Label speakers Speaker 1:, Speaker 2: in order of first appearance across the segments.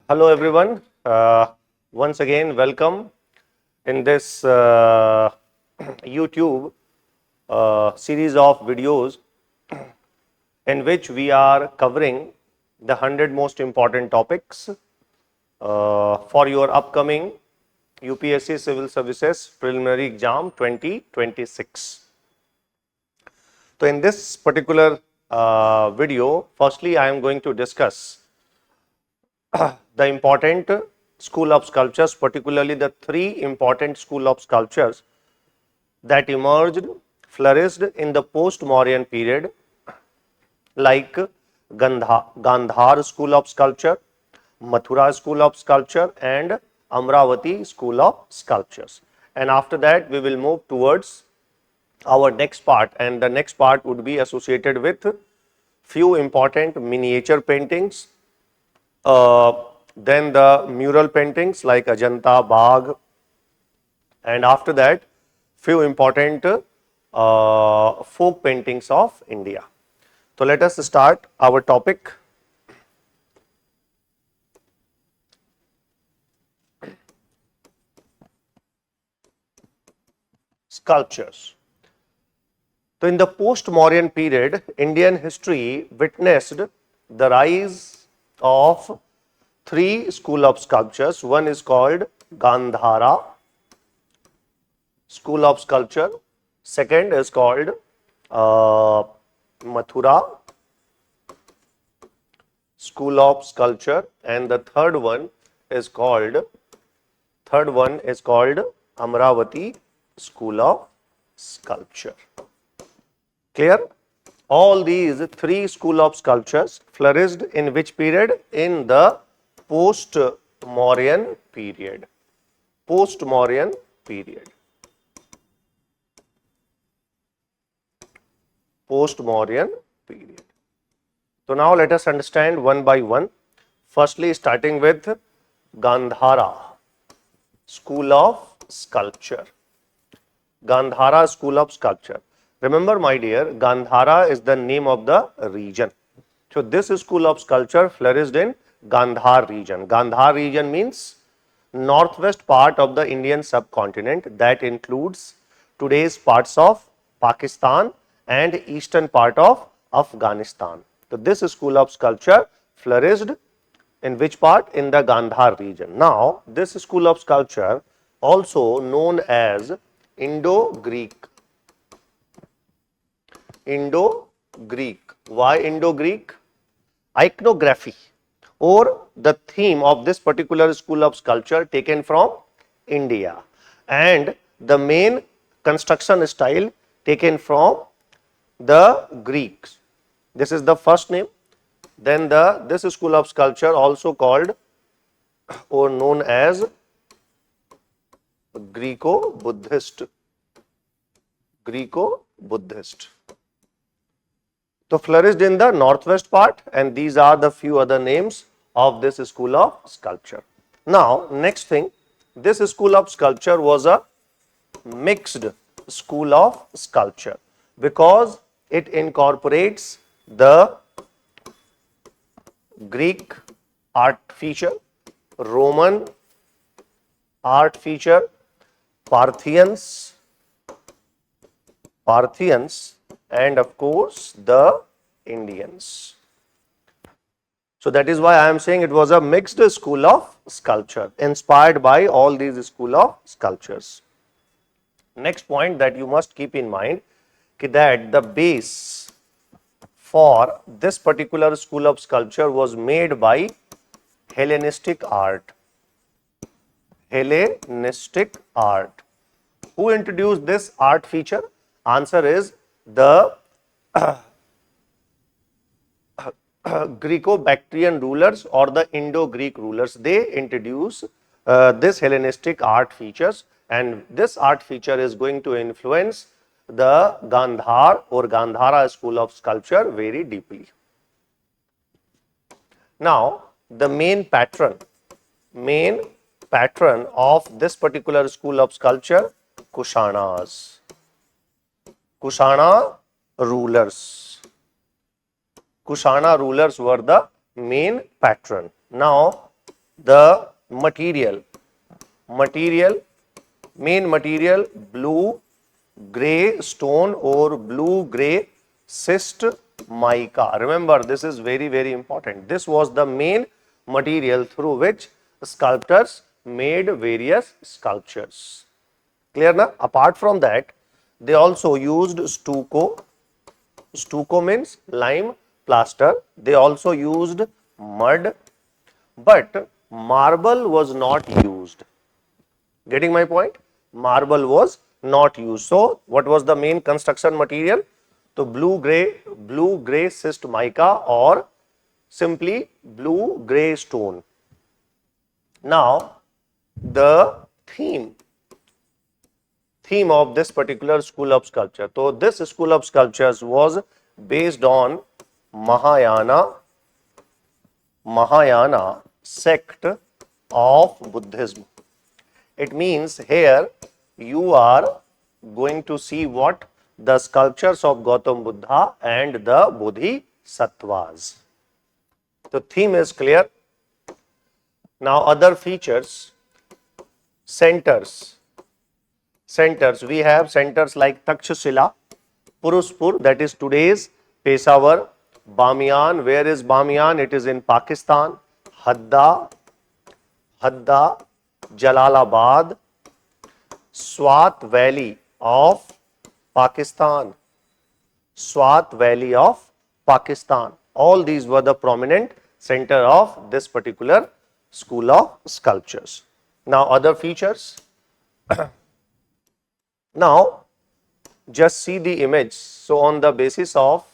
Speaker 1: Hello everyone. Once again, welcome in this YouTube series of videos in which we are covering the 100 most important topics for your upcoming UPSC Civil Services Preliminary Exam 2026. So in this particular video, firstly I am going to discuss the important school of sculptures, particularly the three important school of sculptures that emerged, flourished in the post-Mauryan period, like Gandhara School of Sculpture, Mathura School of Sculpture, and Amaravati School of Sculptures. And after that, we will move towards our next part, and the next part would be associated with few important miniature paintings, then the mural paintings like Ajanta, Bagh, and after that few important folk paintings of India. So let us start our topic. Sculptures. So in the post-Mauryan period, Indian history witnessed the rise of three school of sculptures. One is called Gandhara School of Sculpture, second is called Mathura School of Sculpture, and the third one is called Amaravati School of Sculpture. Clear? All these three school of sculptures flourished in which period? In the post-Mauryan period. Post-Mauryan period. Post-Mauryan period. So now let us understand one by one. Firstly, starting with Gandhara School of Sculpture. Gandhara School of Sculpture. Remember, my dear, Gandhara is the name of the region. So this school of sculpture flourished in Gandhar region. Gandhar region means northwest part of the Indian subcontinent that includes today's parts of Pakistan and eastern part of Afghanistan. So this school of sculpture flourished in which part? In the Gandhar region. Now this school of sculpture, also known as Indo-Greek. Indo-Greek. Why Indo-Greek? Iconography or the theme of this particular school of sculpture taken from India, and the main construction style taken from the Greeks. This is the first name. Then this school of sculpture also called or known as Greco-Buddhist. Greco-Buddhist. So flourished in the northwest part, and these are the few other names of this school of sculpture. Now next thing, this school of sculpture was a mixed school of sculpture because it incorporates the Greek art feature, Roman art feature, Parthians, and of course the Indians. So that is why I am saying it was a mixed school of sculpture inspired by all these school of sculptures. Next point that you must keep in mind that the base for this particular school of sculpture was made by Hellenistic art. Hellenistic art. Who introduced this art feature? Answer is the Greco-Bactrian rulers or the Indo-Greek rulers. They introduce this Hellenistic art features, and this art feature is going to influence the Gandhar or Gandhara school of sculpture very deeply. Now the main patron of this particular school of sculpture, Kushanas. Kushana rulers. Kushana rulers were the main patron. Now the material, main material, blue gray stone or blue gray schist mica. Remember, this is very, very important. This was the main material through which sculptors made various sculptures. Clear na? Apart from that, they also used stucco. Stucco means lime plaster. They also used mud, but marble was not used. Getting my point? Marble was not used. So, what was the main construction material? So, blue gray schist mica or simply blue gray stone. Now, the theme of this particular school of sculpture. So, this school of sculptures was based on Mahayana sect of Buddhism. It means here you are going to see what? The sculptures of Gautam Buddha and the Bodhisattvas. The theme is clear. Now other features, centers. We have centers like Takshashila, Purushpur, that is today's Peshawar, Bamiyan. Where is Bamiyan? It is in Pakistan. Hadda, Jalalabad, Swat Valley of Pakistan. All these were the prominent center of this particular school of sculptures. Now other features. Now just see the image. So on the basis of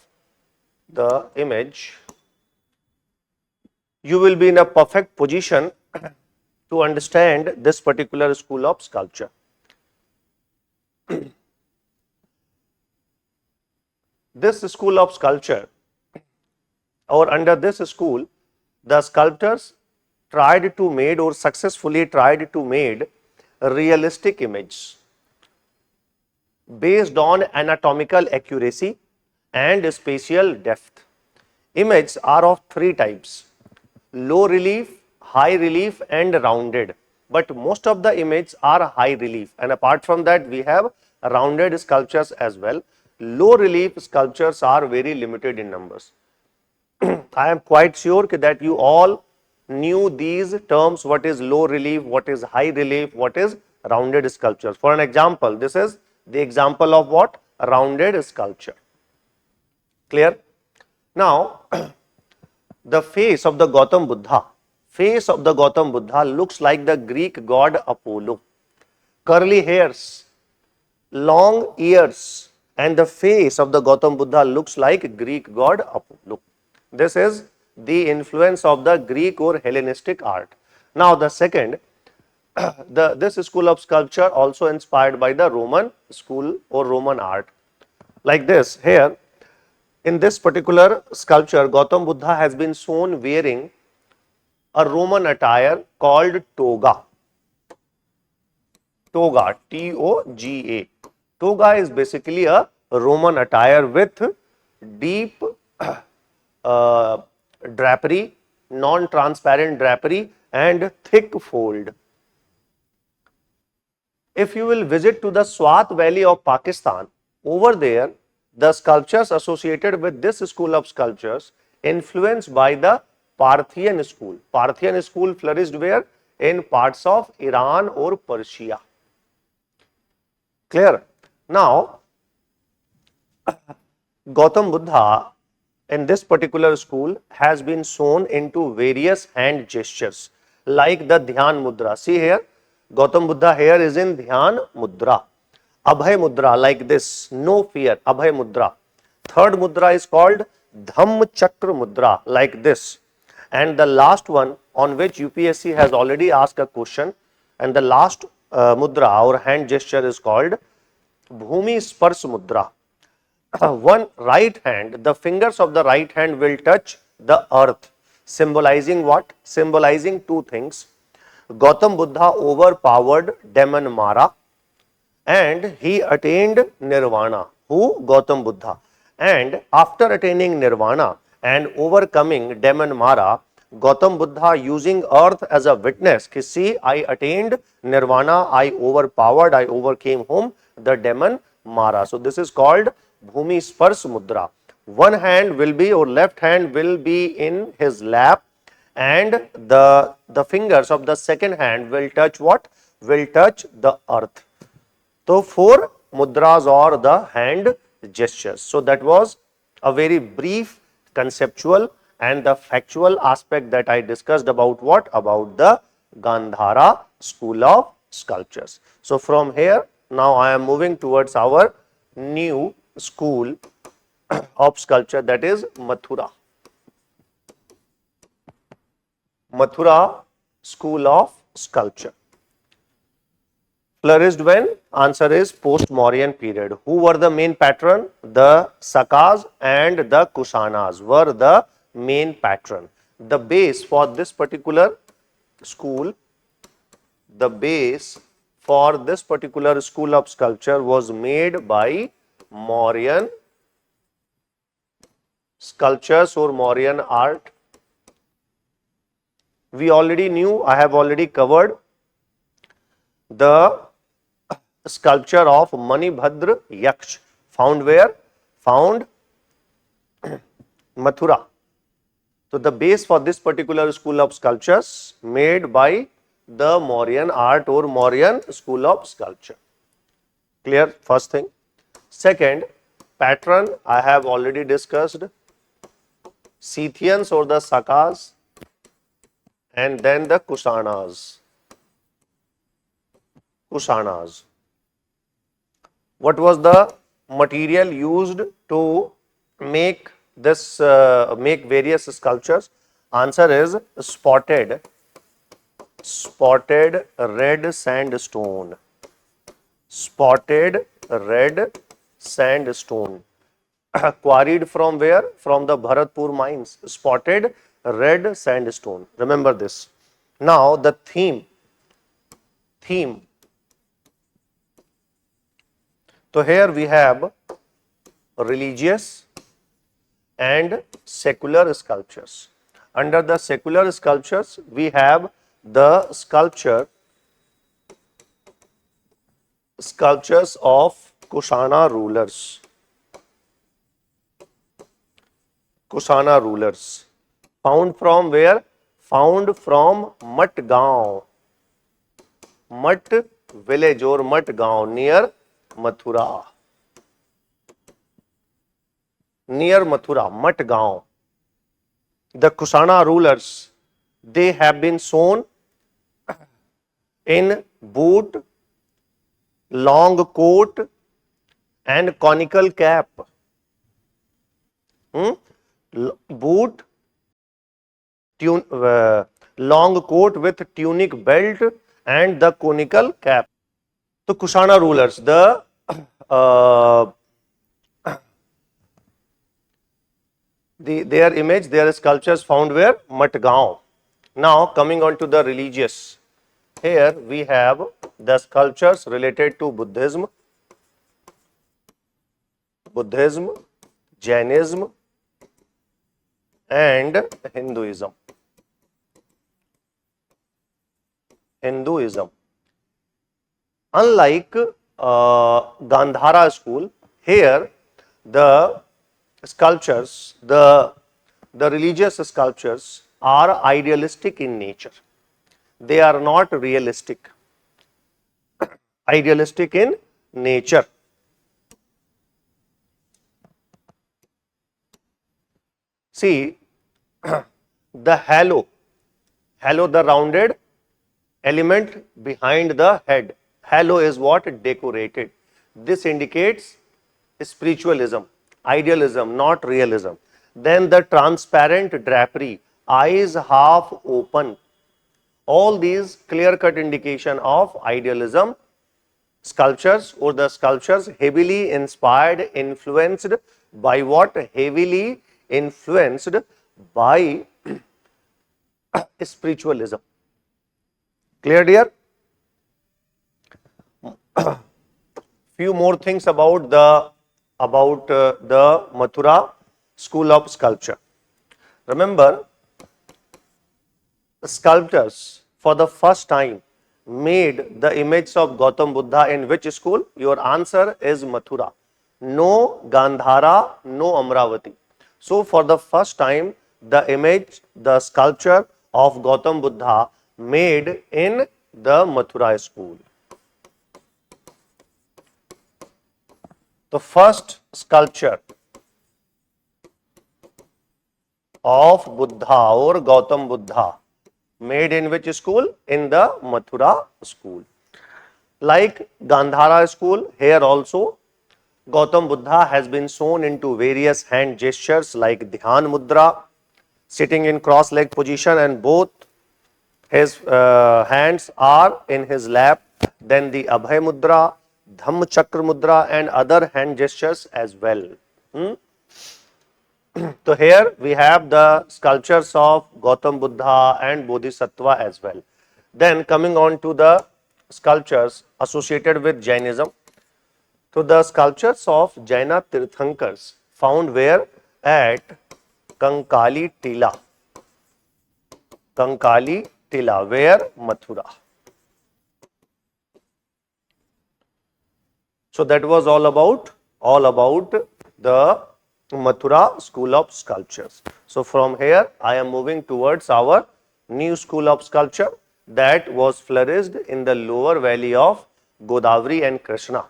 Speaker 1: the image, you will be in a perfect position to understand this particular school of sculpture. This school of sculpture, or under this school, the sculptors tried to made or successfully tried to made realistic images based on anatomical accuracy and spatial depth. Images are of three types: low relief, high relief and rounded. But most of the images are high relief, and apart from that we have rounded sculptures as well. Low relief sculptures are very limited in numbers. I am quite sure that you all knew these terms: what is low relief, what is high relief, what is rounded sculptures. For an example, this is the example of what? Rounded sculpture. Clear? Now, the face of the Gautam Buddha looks like the Greek god Apollo. Curly hairs, long ears, and the face of the Gautam Buddha looks like Greek god Apollo. This is the influence of the Greek or Hellenistic art. Now the second, this school of sculpture also inspired by the Roman school or Roman art. Like this, here in this particular sculpture, Gautam Buddha has been shown wearing a Roman attire called toga. Toga, T-O-G-A. Toga is basically a Roman attire with deep drapery, non-transparent drapery and thick fold. If you will visit to the Swat Valley of Pakistan, over there the sculptures associated with this school of sculptures influenced by the Parthian school. Parthian school flourished where? In parts of Iran or Persia. Clear? Now, Gautam Buddha in this particular school has been shown into various hand gestures like the Dhyan Mudra. See here, Gautam Buddha here is in Dhyan Mudra. Abhay Mudra, like this, no fear, Abhay Mudra. Third Mudra is called Dhamm Chakra Mudra, like this. And the last one on which UPSC has already asked a question, and the last mudra or hand gesture is called Bhumi Spars Mudra. One right hand, the fingers of the right hand will touch the earth, symbolizing what? Symbolizing two things. Gautam Buddha overpowered demon Mara and he attained nirvana. Who? Gautam Buddha. And after attaining nirvana and overcoming demon Mara, Gautam Buddha using earth as a witness. Ki see, I attained nirvana, I overpowered, I overcame whom? The demon Mara. So this is called Bhumi Spars Mudra. One hand will be, or left hand will be in his lap, and the fingers of the second hand will touch what? Will touch the earth. So four mudras or the hand gestures. So that was a very brief conceptual and the factual aspect that I discussed about what? About the Gandhara School of Sculptures. So from here, now I am moving towards our new school of sculpture, that is Mathura. Mathura School of Sculpture. Flourished when? Answer is post-Mauryan period. Who were the main patron? The Sakas and the Kushanas were the main patron. The base for this particular school, the base for this particular school of sculpture was made by Mauryan sculptures or Mauryan art. We already knew, I have already covered the sculpture of Manibhadra Yaksh. Found where? Found Mathura. So the base for this particular school of sculptures made by the Mauryan art or Mauryan school of sculpture. Clear? First thing. Second, patron I have already discussed. Scythians or the Sakas, and then the Kushanas. Kushanas. What was the material used to make this make various sculptures? Answer is spotted red sandstone. Spotted red sandstone. Quarried from where? From the Bharatpur mines. Spotted red sandstone. Remember this. Now the theme. So here we have religious and secular sculptures. Under the secular sculptures, we have the sculptures of Kushana rulers. Kushana rulers. Found from where? Found from Matgaon. Mat village or Matgaon near Mathura. Near Mathura, Matgaon. The Kushana rulers, they have been shown in boot, long coat and conical cap. Boot, long coat with tunic belt and the conical cap. So Kushana rulers, their image, their sculptures found where? Matgaon. Now coming on to the religious. Here we have the sculptures related to Buddhism, Jainism and Hinduism. Unlike Gandhara school, here the sculptures, the religious sculptures are idealistic in nature. They are not realistic. Idealistic in nature. See, the halo, the rounded element behind the head. Halo is what? Decorated. This indicates spiritualism, idealism, not realism. Then the transparent drapery, eyes half open. All these clear-cut indication of idealism. Sculptures or the sculptures heavily inspired, influenced by what? Heavily influenced by spiritualism. Clear, dear? Few more things about the Mathura School of Sculpture. Remember, sculptors for the first time made the image of Gautam Buddha in which school? Your answer is Mathura. No Gandhara, no Amaravati. So for the first time, the image, the sculpture of Gautam Buddha made in the Mathura school. The first sculpture of Buddha or Gautam Buddha made in which school? In the Mathura school. Like Gandhara school, here also Gautam Buddha has been shown into various hand gestures like Dhyan Mudra, sitting in cross-leg position and both his hands are in his lap. Then the Abhay Mudra, Dhamma Chakra Mudra and other hand gestures as well. So here we have the sculptures of Gautam Buddha and Bodhisattva as well. Then coming on to the sculptures associated with Jainism. So the sculptures of Jaina Tirthankars found where? At Kankali Tila. Kankali Tila, where? Mathura. So that was all about the Mathura School of Sculptures. So from here I am moving towards our new school of sculpture that was flourished in the lower valley of Godavari and Krishna.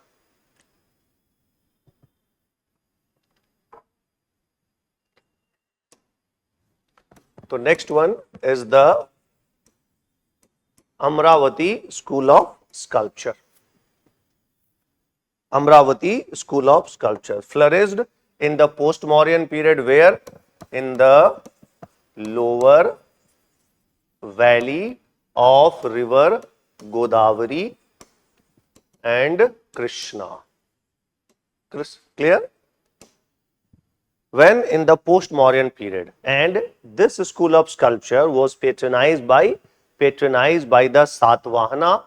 Speaker 1: So next one is the Amaravati School of Sculpture. Amaravati School of Sculpture flourished in the post-Mauryan period where? In the lower valley of river Godavari and Krishna. Clear? When? In the post-Mauryan period. And this school of sculpture was patronized by the Satvahana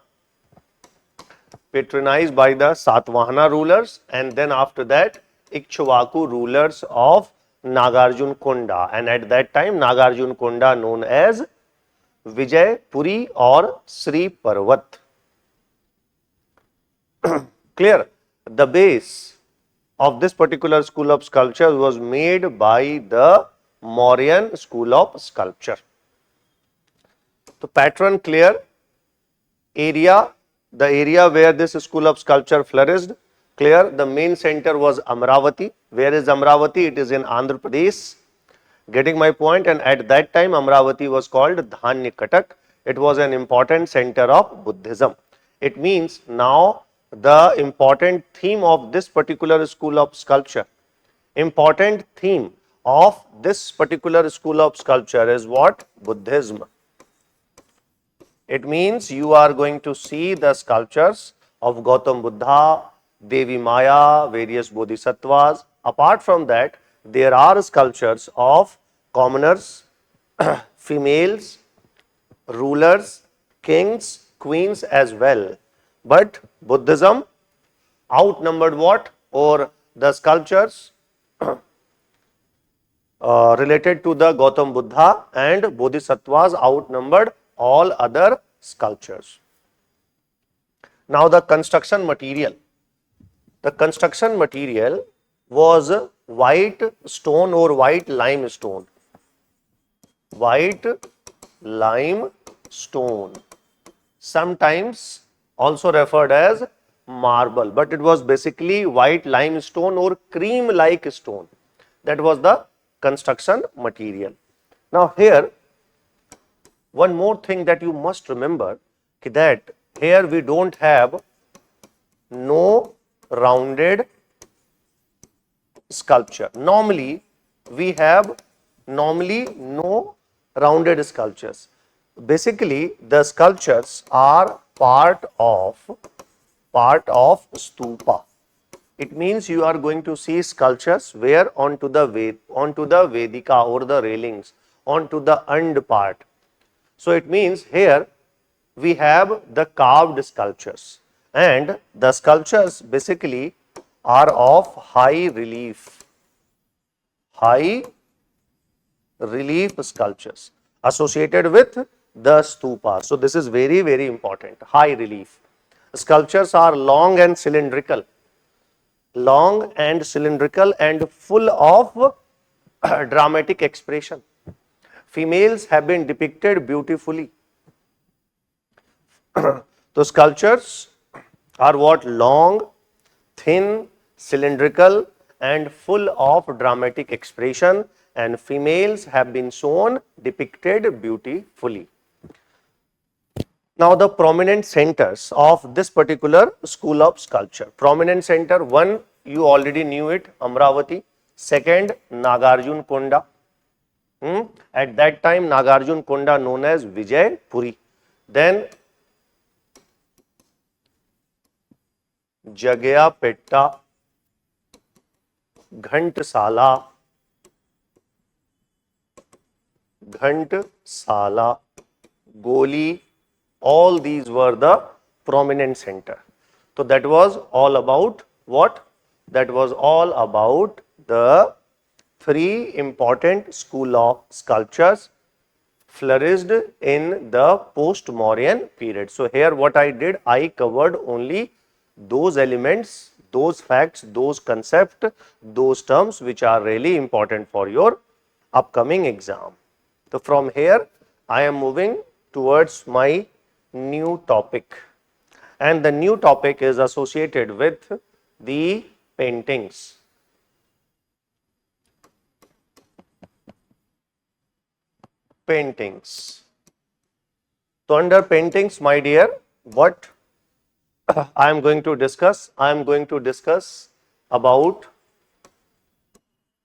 Speaker 1: rulers, and then after that Ikshvaku rulers of Nagarjun Konda, and at that time Nagarjun Konda known as Vijay Puri or Sri Parvat. Clear? The base of this particular school of sculpture was made by the Mauryan school of sculpture. So pattern clear. Area, the area where this school of sculpture flourished, clear. The main center was Amaravati. Where is Amaravati? It is in Andhra Pradesh. Getting my point? And at that time Amaravati was called Dhanyakatak. It was an important center of Buddhism. It means now the important theme of this particular school of sculpture, important theme of this particular school of sculpture is what? Buddhism. It means you are going to see the sculptures of Gautam Buddha, Devi Maya, various Bodhisattvas. Apart from that, there are sculptures of commoners, females, rulers, kings, queens as well. But Buddhism outnumbered what? Or the sculptures related to the Gautam Buddha and Bodhisattvas outnumbered all other sculptures. Now the construction material. The construction material was white stone or white limestone. White limestone. Sometimes also referred as marble, but it was basically white limestone or cream-like stone. That was the construction material. Now here, one more thing that you must remember, that here we don't have no rounded sculpture. Normally we have no rounded sculptures. Basically the sculptures are part of stupa. It means you are going to see sculptures where onto the Vedika or the railings, onto the end part. So it means here we have the carved sculptures, and the sculptures basically are of high relief sculptures associated with the stupas. So this is very, very important. High relief. Sculptures are long and cylindrical and full of dramatic expression. Females have been depicted beautifully. So sculptures are what? Long, thin, cylindrical and full of dramatic expression, and females have been shown depicted beautifully. Now the prominent centers of this particular school of sculpture. Prominent center, one, you already knew it, Amaravati. Second, Nagarjun Konda. At that time, Nagarjun Konda known as Vijay Puri. Then Jagayapetta, Ghantasala, Goli, all these were the prominent center. So that was all about what? That was all about the three important school of sculptures flourished in the post-Mauryan period. So here what I did, I covered only those elements, those facts, those concepts, those terms which are really important for your upcoming exam. So from here I am moving towards my new topic, and the new topic is associated with the paintings. Paintings. So under paintings, my dear, what I am going to discuss? I am going to discuss about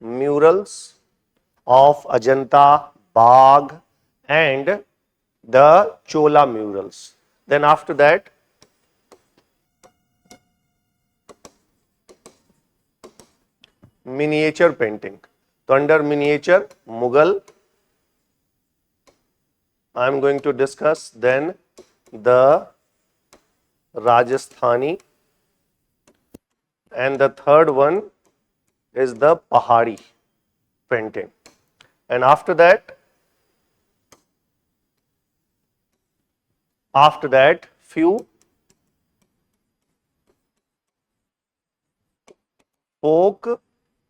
Speaker 1: murals of Ajanta, Bagh and the Chola murals. Then after that, miniature painting. So under miniature, Mughal, I am going to discuss then the Rajasthani, and the third one is the Pahari painting. And after that few folk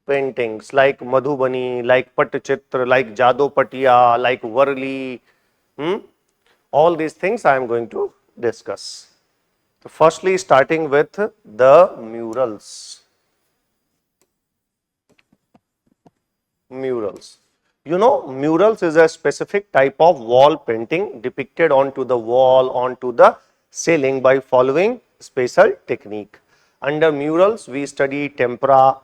Speaker 1: paintings like Madhubani, like Patchitra, like Jadopatiya, like Varli. All these things I am going to discuss. So firstly, starting with the murals. Murals. You know, murals is a specific type of wall painting depicted onto the wall, onto the ceiling by following special technique. Under murals, we study tempera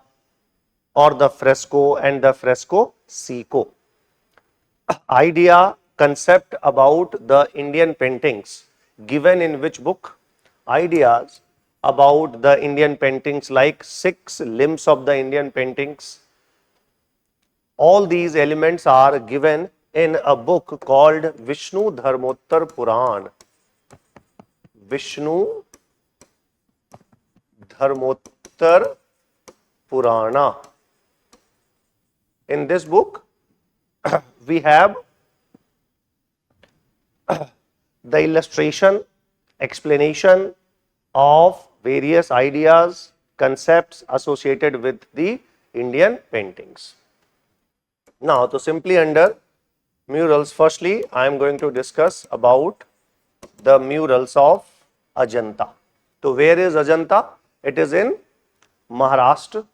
Speaker 1: or the fresco and the fresco secco. Idea, concept about the Indian paintings given in which book? Ideas about the Indian paintings, like 6 limbs of the Indian paintings. All these elements are given in a book called Vishnu Dharmottar Puran. Vishnu Dharmottar Purana. In this book, we have the illustration, explanation of various ideas, concepts associated with the Indian paintings. Now, to simply under murals, firstly, I am going to discuss about the murals of Ajanta. So, where is Ajanta? It is in Maharashtra,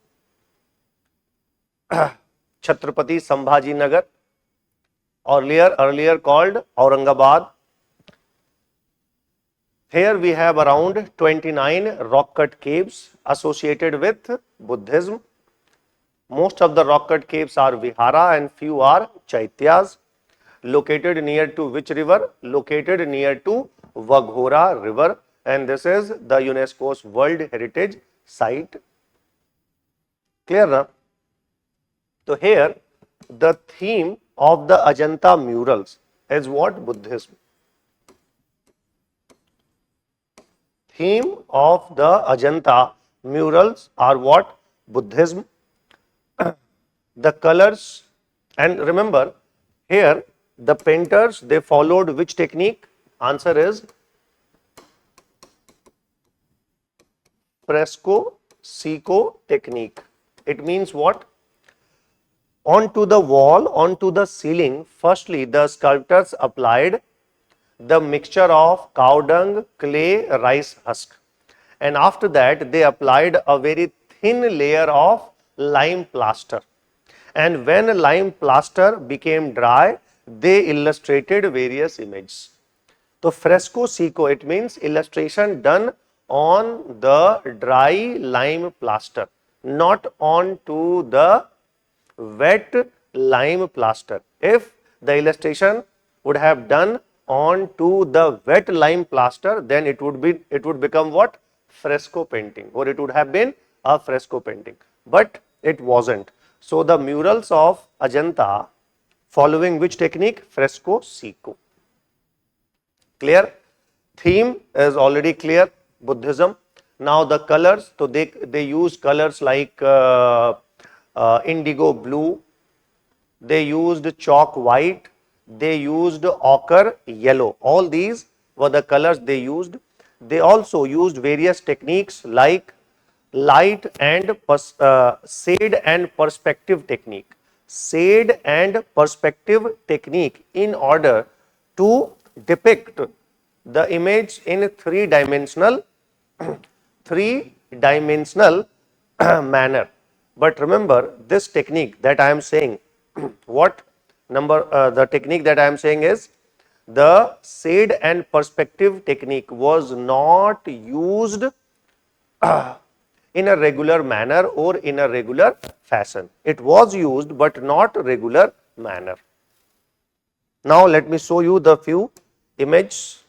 Speaker 1: Chhatrapati Sambhaji Nagar, earlier called Aurangabad. Here we have around 29 rock-cut caves associated with Buddhism. Most of the rock-cut caves are vihara and few are chaityas. Located near to which river? Located near to Vaghora river, and this is the UNESCO's World Heritage Site. Clear na? So here the theme of the Ajanta murals is what? Buddhism. Theme of the Ajanta murals are what? Buddhism. The colors, and remember here the painters, they followed which technique? Answer is fresco seco technique. It means what? Onto the wall, onto the ceiling, firstly the sculptors applied the mixture of cow dung, clay, rice husk, and after that they applied a very thin layer of lime plaster, and when lime plaster became dry, they illustrated various images. So fresco seco, it means illustration done on the dry lime plaster, not on to the wet lime plaster. If the illustration would have done on to the wet lime plaster, then it would become what? Fresco painting, or it would have been a fresco painting, but it wasn't. So the murals of Ajanta following which technique? Fresco seco. Clear? Theme is already clear, Buddhism. Now the colors, so they use colors like indigo blue, they used chalk white, they used ochre yellow. All these were the colors they used. They also used various techniques like light and shade and perspective technique. Shade and perspective technique in order to depict the image in three-dimensional manner. But remember, this technique that I am saying, what number? The technique that I am saying is the shade and perspective technique was not used in a regular manner or in a regular fashion. It was used, but not regular manner. Now let me show you the few images.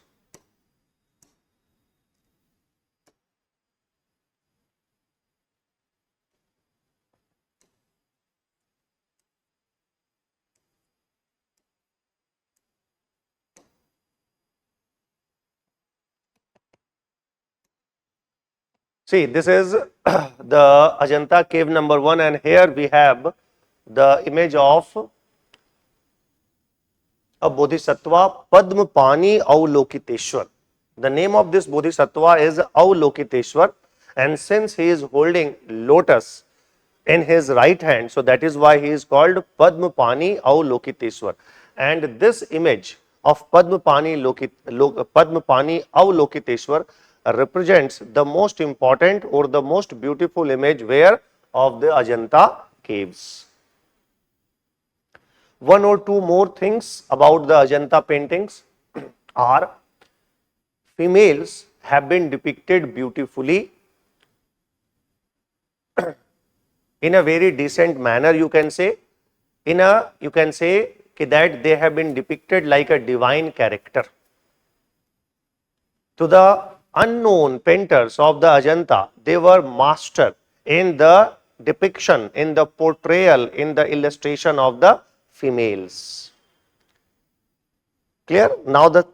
Speaker 1: See, this is the Ajanta cave number 1, and here we have the image of a Bodhisattva, Padmapani Avalokiteshwar. The name of this Bodhisattva is Avalokiteshwar, and since he is holding lotus in his right hand, so that is why he is called Padmapani Avalokiteshwar. And this image of Padmapani Avalokiteshwar represents the most important or the most beautiful image where of the Ajanta caves. One or two more things about the Ajanta paintings are females have been depicted beautifully in a very decent manner, you can say. You can say that they have been depicted like a divine character. To the unknown painters of the Ajanta, they were master in the depiction, in the portrayal, in the illustration of the females. Clear? Now the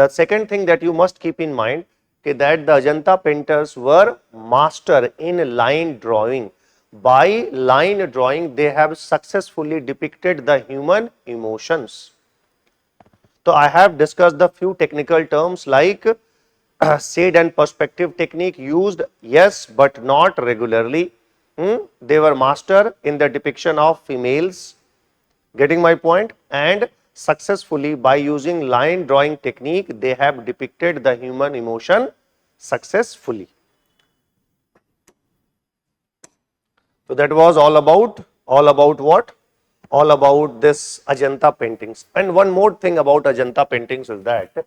Speaker 1: second thing that you must keep in mind is that the Ajanta painters were master in line drawing. By line drawing, they have successfully depicted the human emotions. So I have discussed the few technical terms like shade and perspective technique used, yes, but not regularly. They were master in the depiction of females. Getting my point? And successfully, by using line drawing technique, they have depicted the human emotion successfully. So that was all about what? All about this Ajanta paintings. And one more thing about Ajanta paintings is that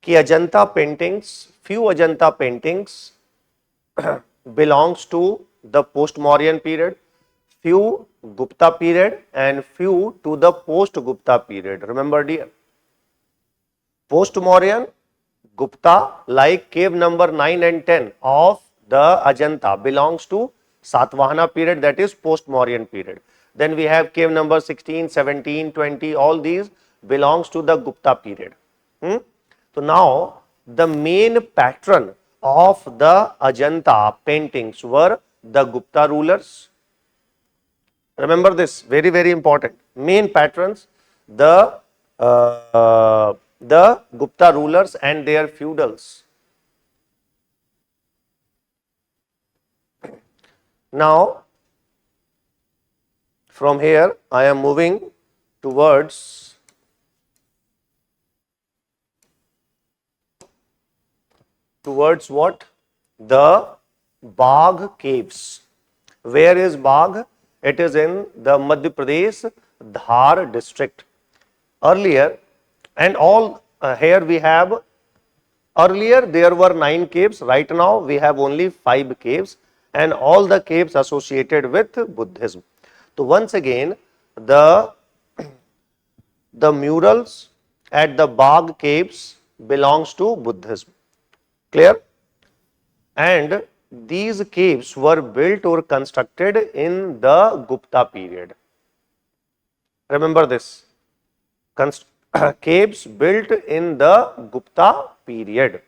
Speaker 1: few Ajanta paintings belongs to the post-Mauryan period, few Gupta period, and few to the post-Gupta period. Remember, dear, post-Mauryan, Gupta, like cave number 9 and 10 of the Ajanta belongs to Satvahana period, that is post-Mauryan period. Then we have cave number 16, 17, 20, all these belongs to the Gupta period. So now the main patron of the Ajanta paintings were the Gupta rulers. Remember this, very, very important. Main patrons, the Gupta rulers and their feudals. Now, from here, I am moving towards what? The Bagh caves. Where is Bagh? It is in the Madhya Pradesh Dhar district. Earlier, and all here we have, earlier there were 9 caves, right now we have only 5 caves, and all the caves associated with Buddhism. So once again, the murals at the Bagh caves belongs to Buddhism. Clear? And these caves were built or constructed in the Gupta period. Remember this. Caves built in the Gupta period.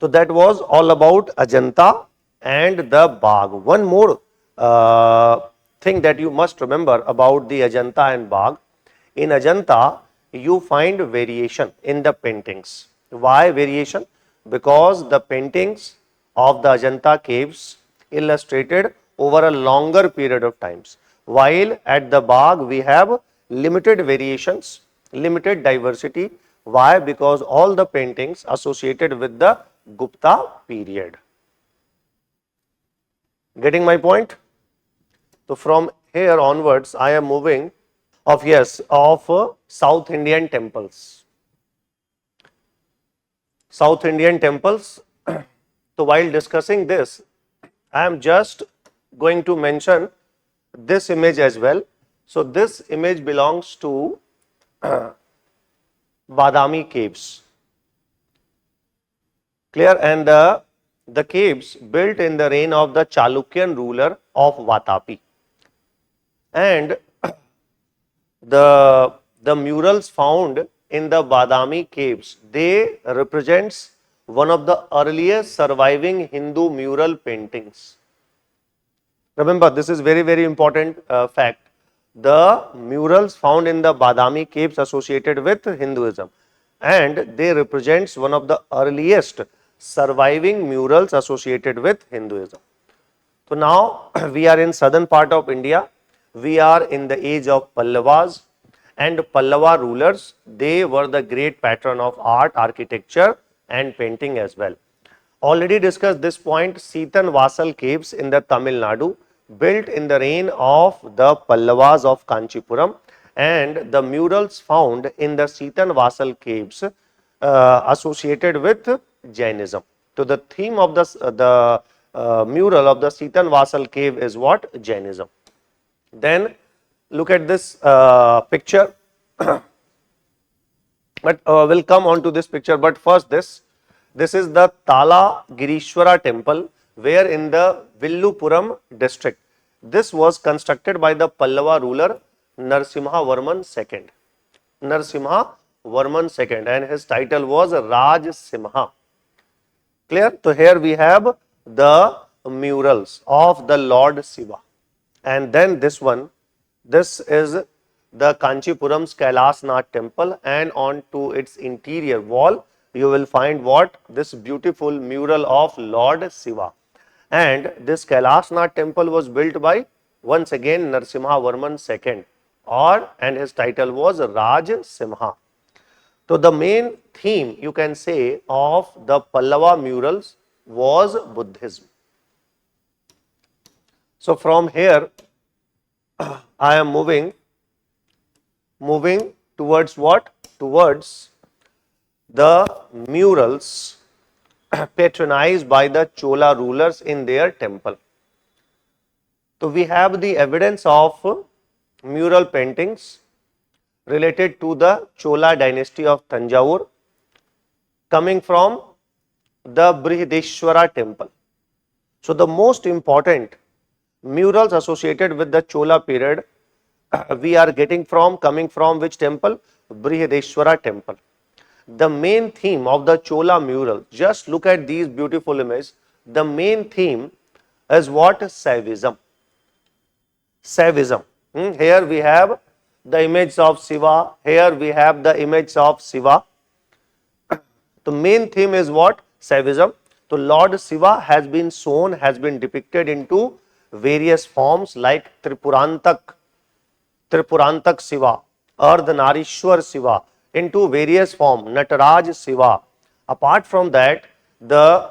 Speaker 1: So that was all about Ajanta and the Bagh. One more thing that you must remember about the Ajanta and Bagh. In Ajanta, you find variation in the paintings. Why variation? Because the paintings of the Ajanta caves illustrated over a longer period of times. While at the Bagh we have limited variations, limited diversity. Why? Because all the paintings associated with the Gupta period. Getting my point? So from here onwards, I am moving of South Indian temples. South Indian temples. So while discussing this, I am just going to mention this image as well. So this image belongs to Badami caves. Clear? And the caves built in the reign of the Chalukyan ruler of Vatapi. And the murals found in the Badami caves, they represents one of the earliest surviving Hindu mural paintings. Remember, this is very, very important fact. The murals found in the Badami caves associated with Hinduism, and they represents one of the earliest surviving murals associated with Hinduism. So now we are in southern part of India. We are in the age of Pallavas, and Pallava rulers, they were the great patron of art, architecture and painting as well. Already discussed this point. Setan Vasal caves in the Tamil Nadu, built in the reign of the Pallavas of Kanchipuram, and the murals found in the Setan Vasal caves associated with Jainism. So the theme of the mural of the Setan Vasal cave is what? Jainism. Then look at this picture. But we'll come on to this picture. But first this is the Tala Girishwara temple, where in the Villupuram district. This was constructed by the Pallava ruler Narasimha Varman II. Narasimha Varman II, and his title was Raj Simha. Clear? So here we have the murals of the Lord Shiva. And then this one, this is the Kanchipuram's Kailasnath temple, and onto its interior wall you will find what? This beautiful mural of Lord Shiva. And this Kailasnath temple was built by, once again, Narasimha Varman II, and his title was Raj Simha. So the main theme, you can say, of the Pallava murals was Buddhism. So from here I am moving towards what? Towards the murals patronized by the Chola rulers in their temple. So we have the evidence of mural paintings related to the Chola dynasty of Tanjavur coming from the Brihadeshwara temple. So the most important murals associated with the Chola period we are coming from which temple? Brihadeshwara temple. The main theme of the Chola mural, just look at these beautiful images. The main theme is what? Saivism. Saivism. Here we have the image of Shiva. Here we have the image of Shiva. The main theme is what? Saivism. So Lord Shiva has been shown, has been depicted into various forms like Tripurantak Shiva, Ardhanarishwar Shiva, into various forms, Nataraj Shiva. Apart from that, the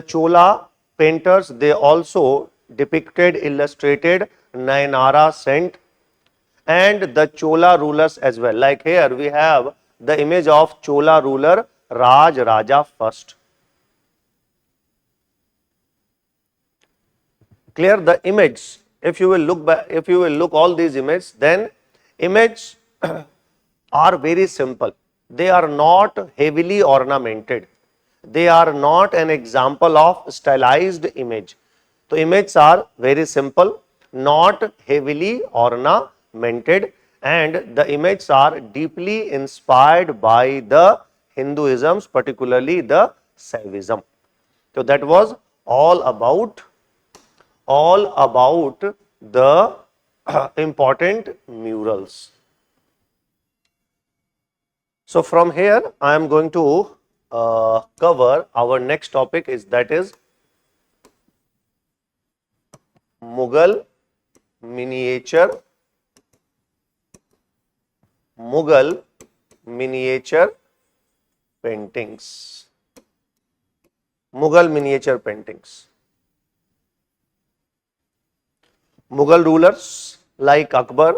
Speaker 1: Chola painters, they also depicted, illustrated Nayanara saint and the Chola rulers as well. Like here we have the image of Chola ruler Raj Raja first. Clear? The image, if you will look back, if you will look all these images, then image are very simple. They are not heavily ornamented. They are not an example of stylized image. So images are very simple, not heavily ornamented, and the images are deeply inspired by the Hinduism, particularly the Saivism. So that was all about the important murals. So from here I am going to cover our next topic, is that is Mughal miniature paintings. Mughal miniature paintings. Mughal rulers like Akbar,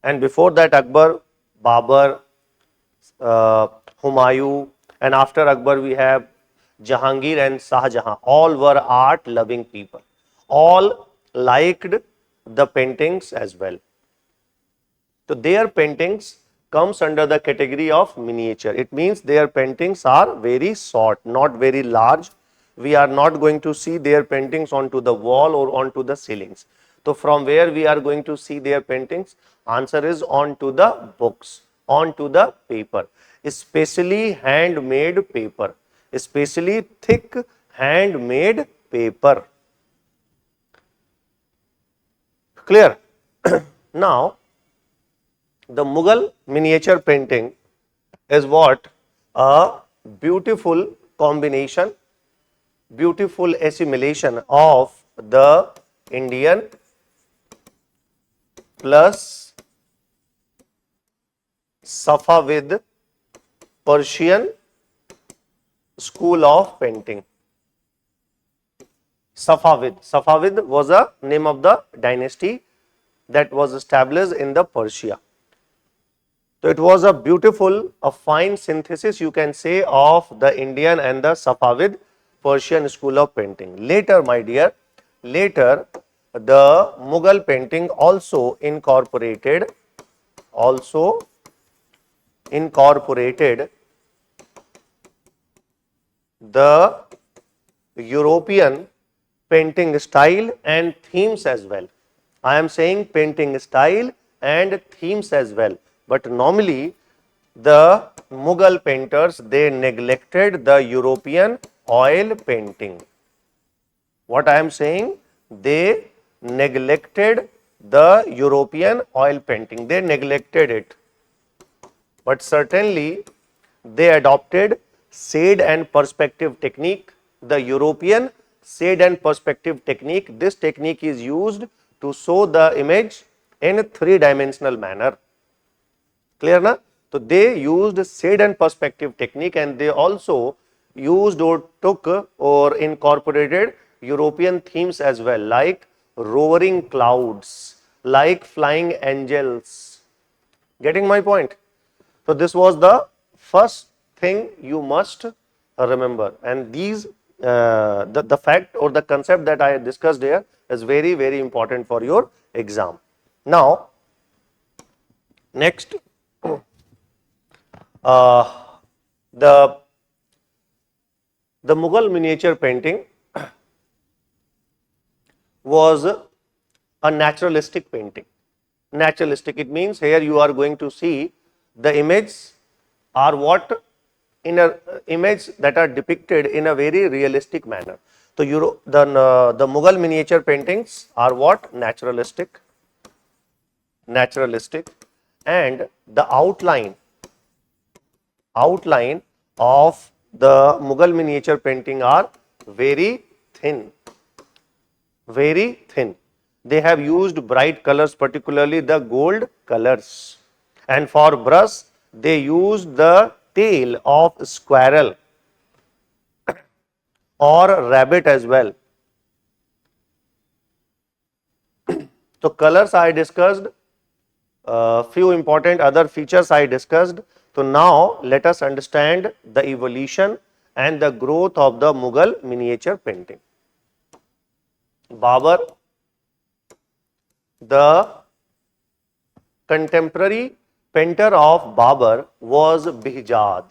Speaker 1: and before that Akbar, Babur, Humayun, and after Akbar we have Jahangir and Shah Jahan. All were art loving people. All liked the paintings as well. So their paintings comes under the category of miniature. It means their paintings are very short, not very large. We are not going to see their paintings onto the wall or onto the ceilings. So from where we are going to see their paintings? Answer is onto the books, onto the paper, especially handmade paper, especially thick handmade paper. Clear? Now, the Mughal miniature painting is what? A beautiful combination, beautiful assimilation of the Indian plus Safavid Persian school of painting. Safavid was a name of the dynasty that was established in the Persia. So it was a beautiful, a fine synthesis, you can say, of the Indian and the Safavid Persian school of painting. Later, my dear, later the Mughal painting also incorporated the European painting style and themes as well. I am saying painting style and themes as well. But normally the Mughal painters, they neglected the European oil painting. What I am saying? They neglected the European oil painting. They neglected it. But certainly they adopted shade and perspective technique. The European shade and perspective technique, this technique is used to show the image in a three-dimensional manner. Clear na? So they used shade and perspective technique, and they also used or took or incorporated European themes as well, like roaring clouds, like flying angels. Getting my point? So this was the first thing you must remember, and these the fact or the concept that I discussed here is very, very important for your exam. Now, next, the Mughal miniature painting was a naturalistic painting. Naturalistic, it means here you are going to see the images are what? In a image that are depicted in a very realistic manner. So So the Mughal miniature paintings are what? Naturalistic, and the outline of the Mughal miniature painting are very thin, very thin. They have used bright colors, particularly the gold colors, and for brush they used the tail of squirrel or rabbit as well. So colors I discussed, few important other features I discussed. So now let us understand the evolution and the growth of the Mughal miniature painting. Babar, the contemporary painter of Babar was Behzad.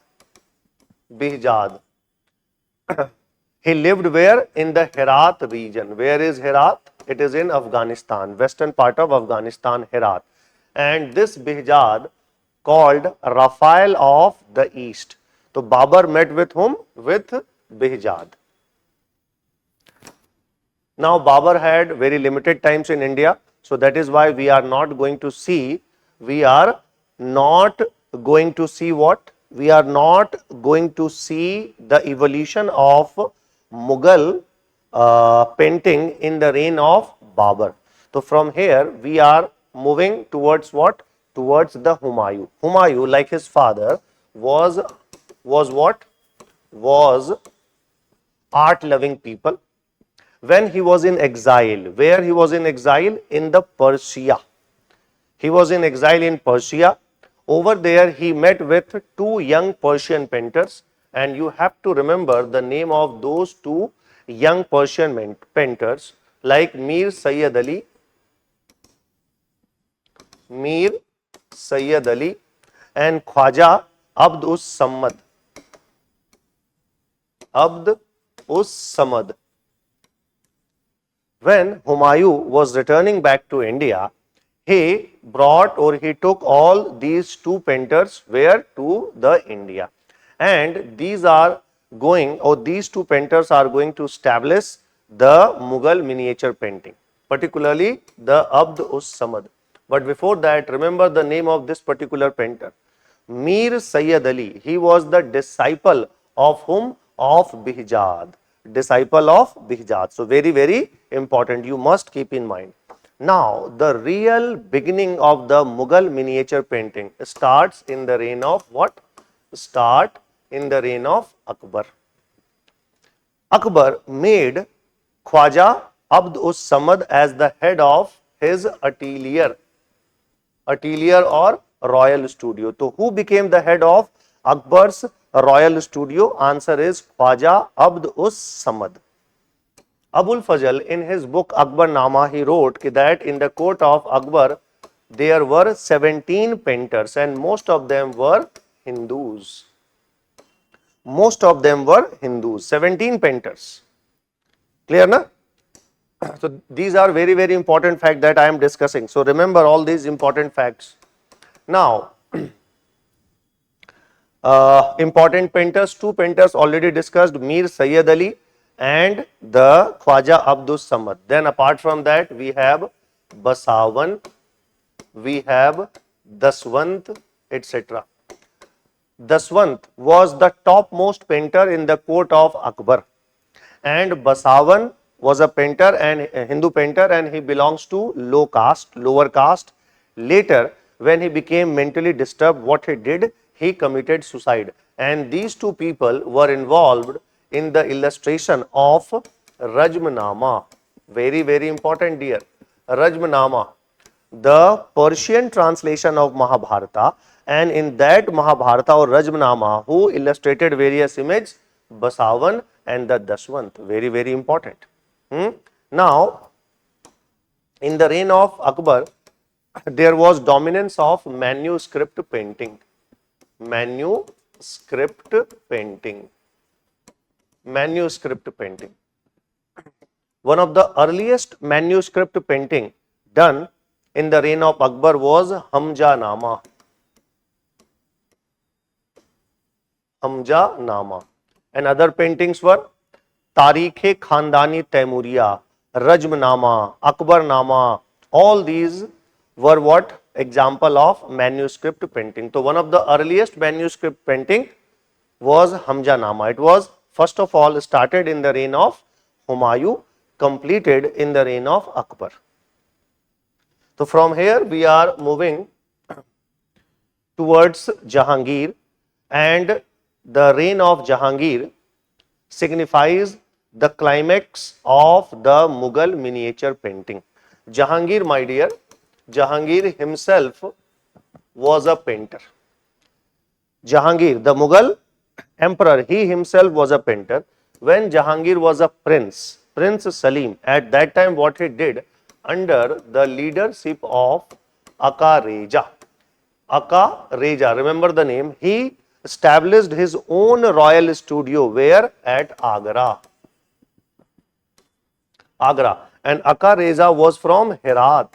Speaker 1: He lived where? In the Herat region. Where is Herat? It is in Afghanistan, western part of Afghanistan, Herat. And this Behzad called Raphael of the East. So Babar met with whom? With Behzad. Now Babar had very limited times in India, so that is why we are not going to see what? We are not going to see the evolution of Mughal painting in the reign of Babar. So from here we are moving towards what? Towards the Humayun. Humayun, like his father, was what? Was art-loving people. When he was in exile, where he was in exile? In the Persia. He was in exile in Persia. Over there he met with two young Persian painters, and you have to remember the name of those two young Persian painters, like Mir Sayyid Ali and Khwaja Abd us Samad. When Humayun was returning back to India, he took all these two painters where? To the India. And these two painters are going to establish the Mughal miniature painting, particularly the Abd us Samad. But before that, remember the name of this particular painter. Mir Sayyid Ali. He was the disciple of whom? Of Behzad. Disciple of Behzad. So very, very important. You must keep in mind. Now, the real beginning of the Mughal miniature painting starts in the reign of what? Start in the reign of Akbar. Akbar made Khwaja Abd us Samad as the head of his atelier or royal studio. So who became the head of Akbar's royal studio? Answer is Khwaja Abd us Samad. Abul Fazl, in his book Akbar Nama, he wrote that in the court of Akbar there were 17 painters and most of them were Hindus. 17 painters. Clear, na? So these are very, very important facts that I am discussing. So remember all these important facts. Now, important painters, two painters already discussed, Mir Sayyid Ali and the Khwaja Abd us Samad. Then apart from that, we have Basavan, we have Daswant, etc. Daswant was the topmost painter in the court of Akbar, and Basavan was a painter and a Hindu painter, and he belongs to lower caste. Later, when he became mentally disturbed, what he did? He committed suicide. And these two people were involved in the illustration of Rajmanama. Very, very important, dear. Rajmanama, the Persian translation of Mahabharata, and in that Mahabharata or Rajmanama, who illustrated various images? Basavan and the Daswant. Very, very important. Now, in the reign of Akbar, there was dominance of manuscript painting. Manuscript painting. One of the earliest manuscript painting done in the reign of Akbar was Hamja Nama. And other paintings were Tarikh-e Khandani Taimuriya, Rajmnama, Akbarnama, all these were what? Example of manuscript painting. So one of the earliest manuscript painting was Hamjanama. It was first of all started in the reign of Humayun, completed in the reign of Akbar. So from here we are moving towards Jahangir, and the reign of Jahangir signifies the climax of the Mughal miniature painting. Jahangir, my dear, Jahangir himself was a painter. Jahangir, the Mughal emperor, he himself was a painter. When Jahangir was a prince, Prince Salim, at that time what he did, under the leadership of Aka Reja, remember the name, he established his own royal studio. Where? At Agra. And Aka Reza was from Herat.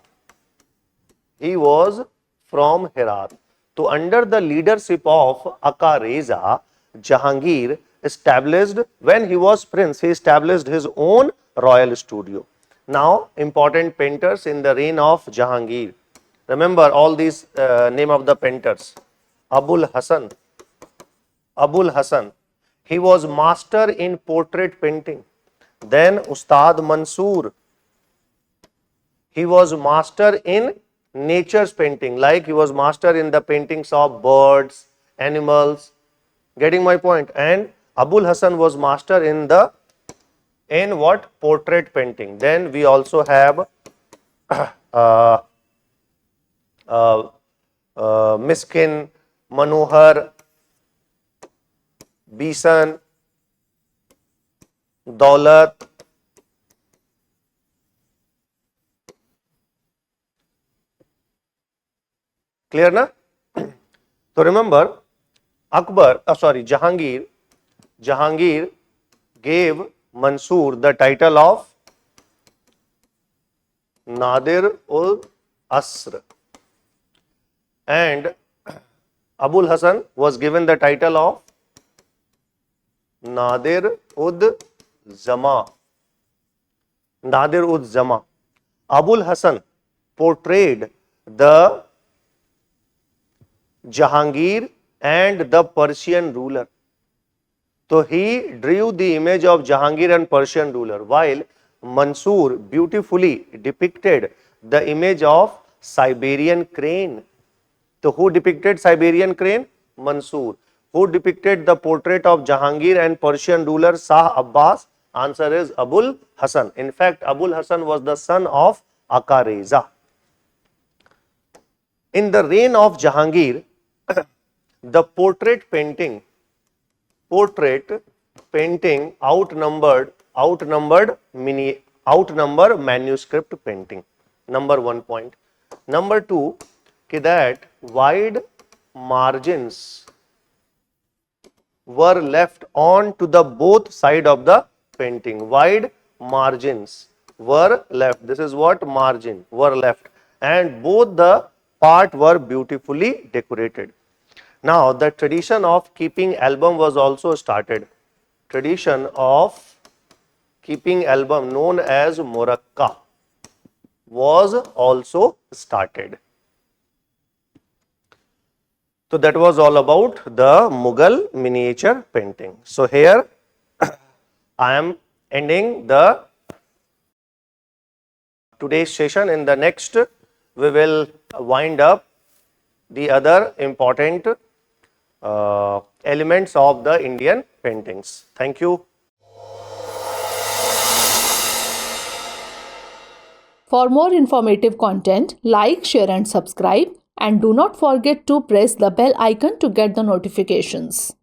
Speaker 1: He was from Herat. So under the leadership of Aka Reza, Jahangir established, when he was prince, he established his own royal studio. Now, important painters in the reign of Jahangir. Remember all these name of the painters. Abul Hasan. He was master in portrait painting. Then Ustad Mansoor. He was master in nature's painting, like he was master in the paintings of birds, animals. Getting my point? And Abul Hasan was master in the what? Portrait painting. Then we also have Miskin, Manohar, Bisan, Daulat. Clear na? So remember, Jahangir gave Mansoor the title of Nadir ul Asr, and Abul Hasan was given the title of Nadir ud Zama. Abul Hasan portrayed the Jahangir and the Persian ruler. So he drew the image of Jahangir and Persian ruler, while Mansoor beautifully depicted the image of Siberian crane. So who depicted Siberian crane? Mansoor. Who depicted the portrait of Jahangir and Persian ruler Shah Abbas? Answer is Abul Hasan. In fact, Abul Hasan was the son of Aka Reza. In the reign of Jahangir, the portrait painting outnumber manuscript painting. Number 1 point. Number 2, that wide margins were left on to the both side of the painting. Wide margins were left. This is what? Margin were left, and both the part were beautifully decorated. Now the tradition of keeping album was also started. Tradition of keeping album, known as Murakka, was also started. So that was all about the Mughal miniature painting. So here I am ending the today's session. In the next we will wind up the other important elements of the Indian paintings. Thank you.
Speaker 2: For more informative content, like, share and subscribe, and do not forget to press the bell icon to get the notifications.